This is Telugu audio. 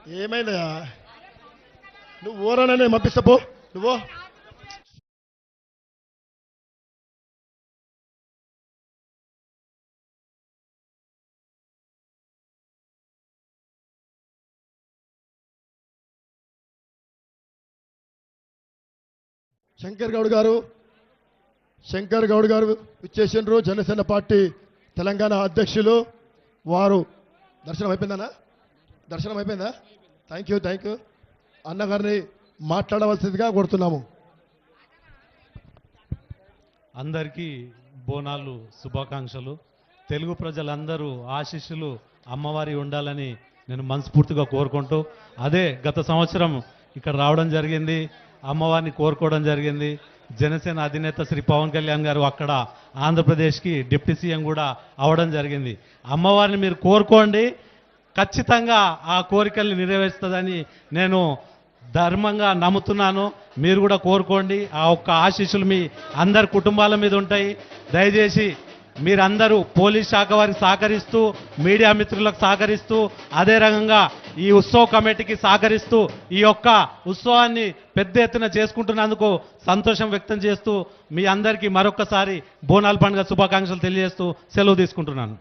ఏమైందా నువ్వు ఊరనని పంపిస్తా పో నువ్వు. శంకర్ గౌడ్ గారు ఇచ్చేసిండ్రు. జనసేన పార్టీ తెలంగాణ అధ్యక్షులు వారు. దర్శనం అయిపోయిందన్నా? దర్శనం అయిపోయిందా? థ్యాంక్ యూ అన్నగారిని మాట్లాడవలసిందిగా కోరుతున్నాము. అందరికీ బోనాలు శుభాకాంక్షలు. తెలుగు ప్రజలందరూ ఆశీస్సులు అమ్మవారి ఉండాలని నేను మనస్ఫూర్తిగా కోరుకుంటూ, అదే గత సంవత్సరం ఇక్కడ రావడం జరిగింది, అమ్మవారిని కోరుకోవడం జరిగింది. జనసేన అధినేత శ్రీ పవన్ కళ్యాణ్ గారు అక్కడ ఆంధ్రప్రదేశ్కి డిప్యూటీ సీఎం కూడా అవడం జరిగింది. అమ్మవారిని మీరు కోరుకోండి, ఖచ్చితంగా ఆ కోరికల్ని నెరవేరుస్తుందని నేను ధర్మంగా నమ్ముతున్నాను. మీరు కూడా కోరుకోండి. ఆ ఒక్క ఆశీస్సులు మీ అందరి కుటుంబాల మీద ఉంటాయి. దయచేసి మీరందరూ పోలీస్ శాఖ వారికి సహకరిస్తూ, మీడియా మిత్రులకు సహకరిస్తూ, అదే రకంగా ఈ ఉత్సవ కమిటీకి సహకరిస్తూ ఈ యొక్క ఉత్సవాన్ని పెద్ద ఎత్తున చేసుకుంటున్నందుకు సంతోషం వ్యక్తం చేస్తూ మీ అందరికీ మరొక్కసారి బోనాల పండుగ శుభాకాంక్షలు తెలియజేస్తూ సెలవు తీసుకుంటున్నాను.